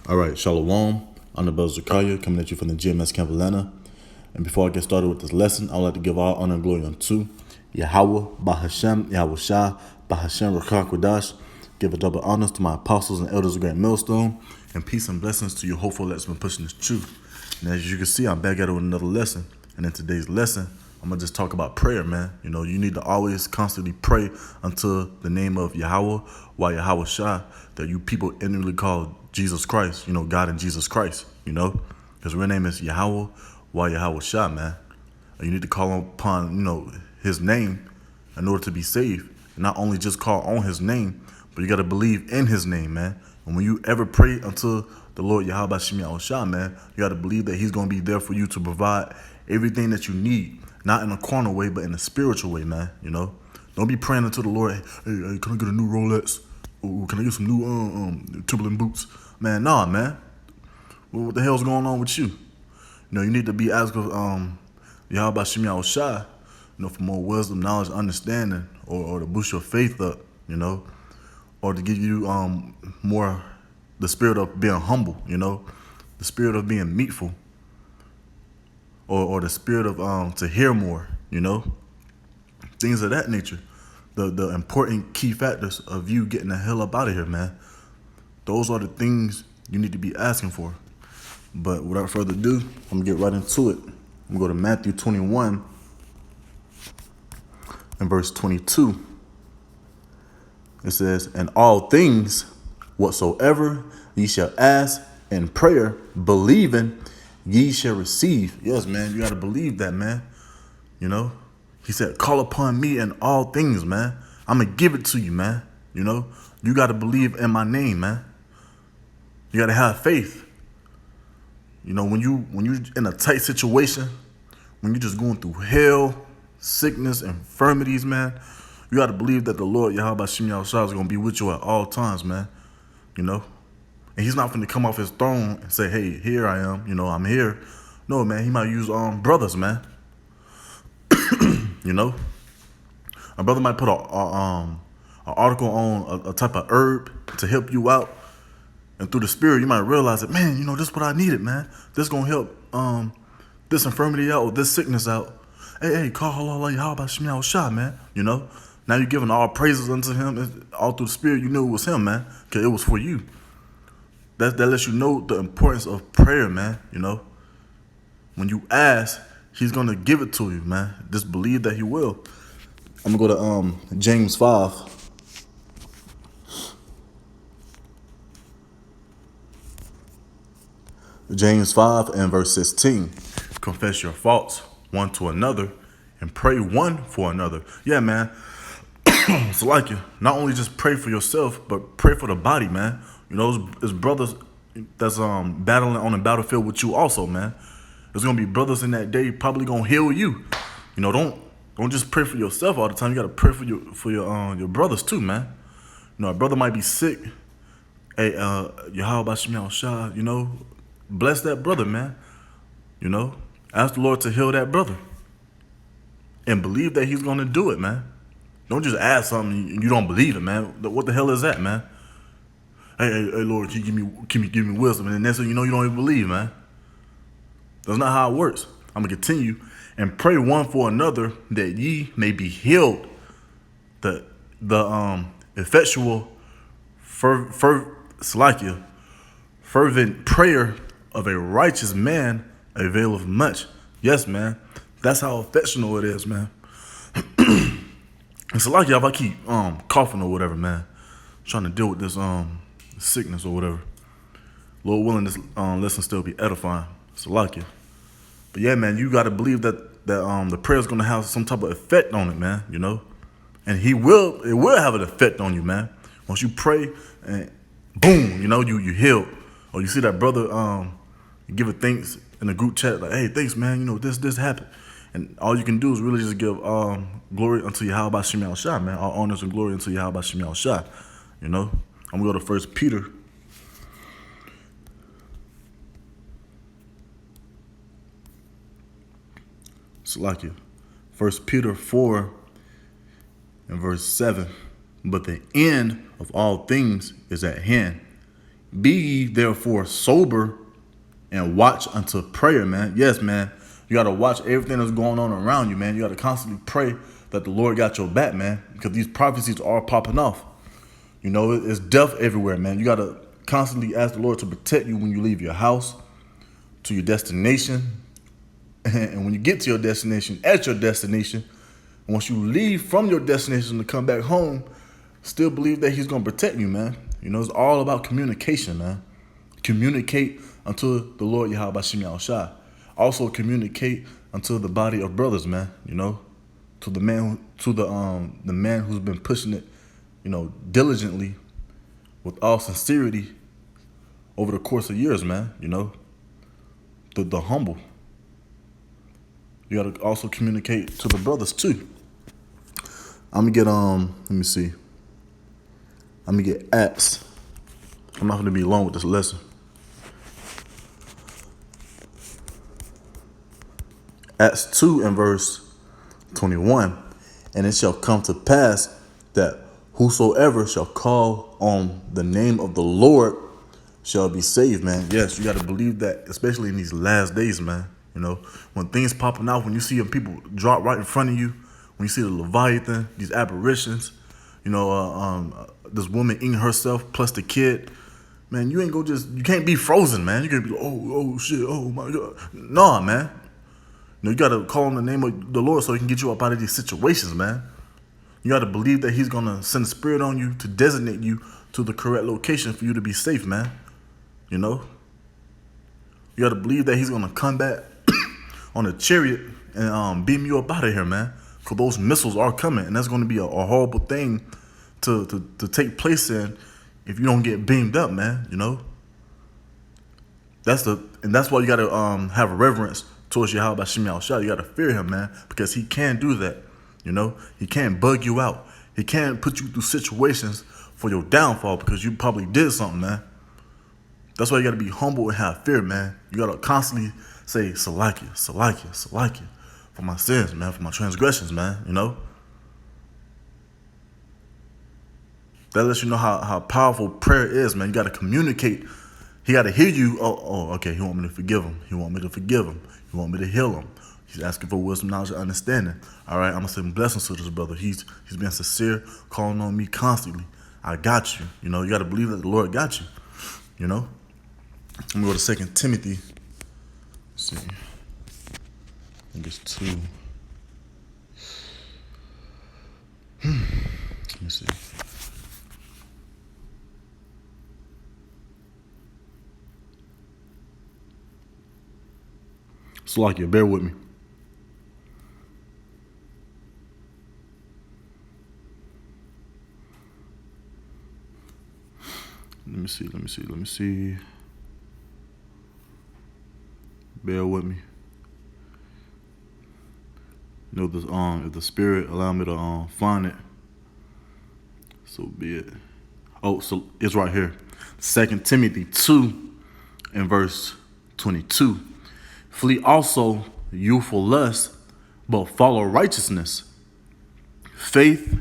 All right, Shalom. I'm the brother Zakaria coming at you from the GMS Camp Atlanta. And before I get started with this lesson, I would like to give all honor and glory unto Yahweh, Bahashem, Yahweh Shah, Bahashem, Rakah Kodash. Give a double honors to my apostles and elders of Great Millstone. And peace and blessings to you hopeful that's been pushing this truth. And as you can see, I'm back at it with another lesson. And in today's lesson, I'm going to just talk about prayer, man. You know, you need to always constantly pray unto the name of Yahweh, while Yahweh Shah, that you people inwardly call Jesus Christ, you know, God and Jesus Christ, you know. His real name is Yahweh, while Yahweh Shah, man. And you need to call upon, you know, his name in order to be saved. And not only just call on his name, but you got to believe in his name, man. And when you ever pray unto the Lord Yahweh Shemi Shah, man, you got to believe that he's going to be there for you to provide everything that you need. Not in a carnal way, but in a spiritual way, man, you know. Don't be praying unto the Lord, hey, can I get a new Rolex? Or can I get some new Timberland boots? Man, nah, man. What the hell's going on with you? You know, you need to be asking Yahweh Shemi Shah, you know, for more wisdom, knowledge, understanding, or to boost your faith up, you know, or to give you more the spirit of being humble, you know, the spirit of being meekful, or the spirit of to hear more, you know, things of that nature. The important key factors of you getting the hell up out of here, man. Those are the things you need to be asking for. But without further ado, I'm gonna get right into it. I'm gonna go to Matthew 21 and verse 22. It says, "And all things whatsoever ye shall ask in prayer, believing, ye shall receive." Yes, man, you gotta believe that, man. You know, he said, "Call upon me in all things, man. I'm gonna give it to you, man. You know, you gotta believe in my name, man. You gotta have faith. You know, when you in a tight situation, when you're just going through hell, sickness, infirmities, man, you gotta believe that the Lord Yahweh Shemi Shah is gonna be with you at all times, man. You know, and he's not gonna come off his throne and say, "Hey, here I am. You know, I'm here." No, man, he might use brothers, man. You know, a brother might put a article on a type of herb to help you out, and through the spirit, you might realize that, man, you know, this is what I needed, man. This is gonna help this infirmity out or this sickness out. Hey, call Allah Yahweh Shemi Shah, man. You know, now you're giving all praises unto him, all through the spirit. You knew it was him, man, because it was for you. That lets you know the importance of prayer, man. You know, when you ask, he's gonna give it to you, man. Just believe that he will. I'm gonna go to James 5. James 5 and verse 16. "Confess your faults one to another and pray one for another." Yeah, man. It's like you not only just pray for yourself, but pray for the body, man. You know, there's brothers that's battling on the battlefield with you also, man. There's gonna be brothers in that day probably gonna heal you. You know, don't just pray for yourself all the time. You gotta pray for your brothers too, man. You know, a brother might be sick. Hey, Yahweh Shemi Shah, you know, bless that brother, man. You know, ask the Lord to heal that brother, and believe that he's gonna do it, man. Don't just ask something and you don't believe it, man. What the hell is that, man? Hey, Lord, can you give me wisdom? And then next thing you know, you don't even believe, man. That's not how it works. I'm gonna continue and pray one for another that ye may be healed. The effectual fervent prayer of a righteous man availeth much. Yes, man. That's how affectional it is, man. It's like if I keep coughing or whatever, man. Trying to deal with this sickness or whatever. Lord willing, this lesson still be edifying. It's like it. But yeah, man, you gotta believe that the prayer is gonna have some type of effect on it, man. You know, and it will have an effect on you, man. Once you pray and boom, you know, you healed. Or you see that brother you give it thanks in the group chat, like, "Hey, thanks, man. You know, this happened." And all you can do is really just give glory unto Yahweh Shemi Shah, man. All honors and glory unto Yahweh Shemi Shah. You know, I'm gonna go to 1 Peter. It's like it. 1 Peter 4 and verse 7. "But the end of all things is at hand. Be ye therefore sober and watch unto prayer, man. Yes, man. You got to watch everything that's going on around you, man. You got to constantly pray that the Lord got your back, man, because these prophecies are popping off. You know, it's death everywhere, man. You got to constantly ask the Lord to protect you when you leave your house to your destination. And when you get to your destination, at your destination, once you leave from your destination to come back home, still believe that he's going to protect you, man. You know, it's all about communication, man. Communicate unto the Lord Yahweh Bashim Yahushua. Also communicate unto the body of brothers, man. You know, to the man, the man who's been pushing it, you know, diligently, with all sincerity, over the course of years, man. You know, the humble. You gotta also communicate to the brothers too. I'm gonna get let me see. I'm gonna get Acts. I'm not gonna be long with this lesson. Acts 2 and verse 21. And it shall come to pass that whosoever shall call on the name of the Lord shall be saved, man. Yes, you gotta believe that, especially in these last days, man. You know, when things popping out, when you see people drop right in front of you, when you see the Leviathan, these apparitions, you know, this woman eating herself plus the kid, man, you ain't go you can't be frozen, man. You can't be like, oh shit, oh my God. Nah, man. You know, you gotta call on the name of the Lord so he can get you up out of these situations, man. You gotta believe that he's gonna send a spirit on you to designate you to the correct location for you to be safe, man. You know? You gotta believe that he's gonna come back on a chariot and beam you up out of here, man. Because those missiles are coming, and that's gonna be a horrible thing to take place in if you don't get beamed up, man. You know? That's why you gotta have a reverence towards Yahweh Bashim Yahushua. You gotta fear him, man, because he can do that. You know, he can't bug you out. He can't put you through situations for your downfall because you probably did something, man. That's why you gotta be humble and have fear, man. You gotta constantly say Salakia, Salakia, Salakia for my sins, man, for my transgressions, man. You know, that lets you know how powerful prayer is, man. You gotta communicate. He gotta hear you. Oh, okay. He want me to forgive him. He want me to forgive him. He want me to heal him. He's asking for wisdom, knowledge, and understanding. All right, I'm gonna send blessings to this brother. He's being sincere, calling on me constantly. I got you. You know, you gotta believe that the Lord got you. You know. Let me go to 2 Timothy. Let's see. I think it's 2. Let me see. Salakia, bear with me. Let me see. Bear with me. You know, if the spirit allow me to find it, so be it. Oh, so it's right here. 2 Timothy 2 and verse 22. Flee also youthful lust, but follow righteousness, faith,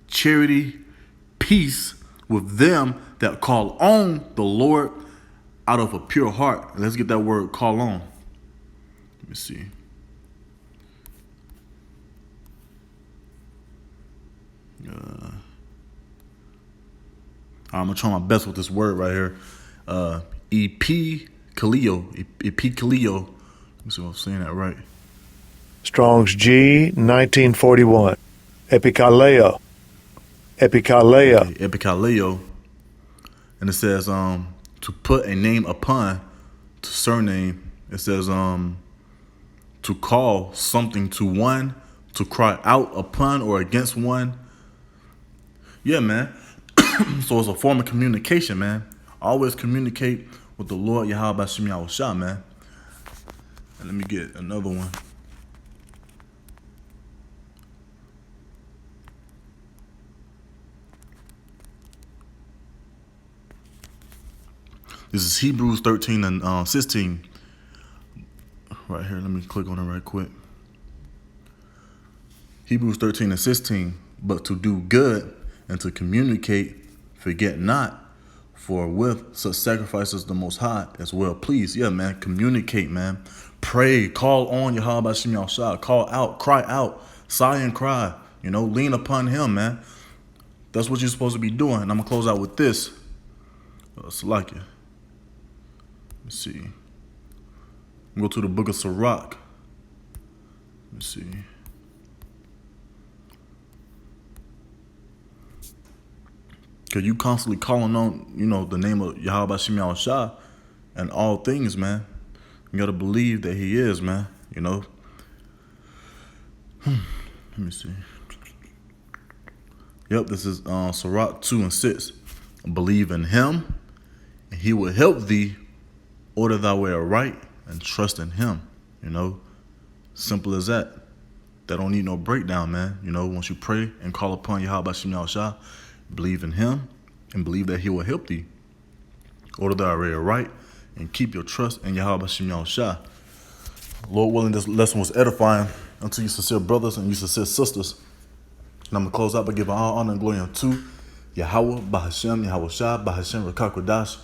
charity, peace with them that call on the Lord out of a pure heart. And let's get that word call on. Let me see. I'm going to try my best with this word right here. Epikaleo. Epikaleo. Let me see if I'm saying that right. Strong's G, 1941. Epikaleo. Epikaleo. Okay, epikaleo. And it says to put a name upon, to surname. It says to call something to one, to cry out upon or against one. Yeah, man. So it's a form of communication, man. Always communicate with the Lord Yahweh Bashim Yahushua, man. And let me get another one. This is Hebrews 13 and 16. Right here, let me click on it right quick. Hebrews 13 and 16. But to do good and to communicate, forget not, For with such sacrifices the Most High is well pleased. Yeah, man, communicate, man. Pray, call on Yahweh Shem Yahushua. Call out, cry out, sigh and cry. Lean upon him, man. That's what you're supposed to be doing. And I'm going to close out with this. Salakia. Let me see. Go to the book of Sirach. Let me see. Because you constantly calling on, the name of Yahweh Shem Yahushua and all things, man. You got to believe that he is, man. Let me see. Yep, this is Sirach 2:6. Believe in him, and he will help thee. Order thy way aright, and trust in him. Simple as that. That don't need no breakdown, man. Once you pray and call upon Yahweh Shem Yahushua, believe in him, and believe that he will help thee. Order thy way aright, and keep your trust in Yahweh Shem Yahushua. Lord willing, this lesson was edifying unto you sincere brothers and you sincere sisters. And I'm going to close out by giving all honor and glory unto Yahweh, Bahashem, Yahushua, Bahashem, Rakakwadash.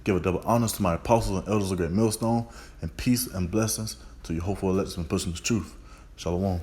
Give a double honors to my apostles and elders of Great Millstone, and peace and blessings to your hopeful electors and pushing the truth. Shalom.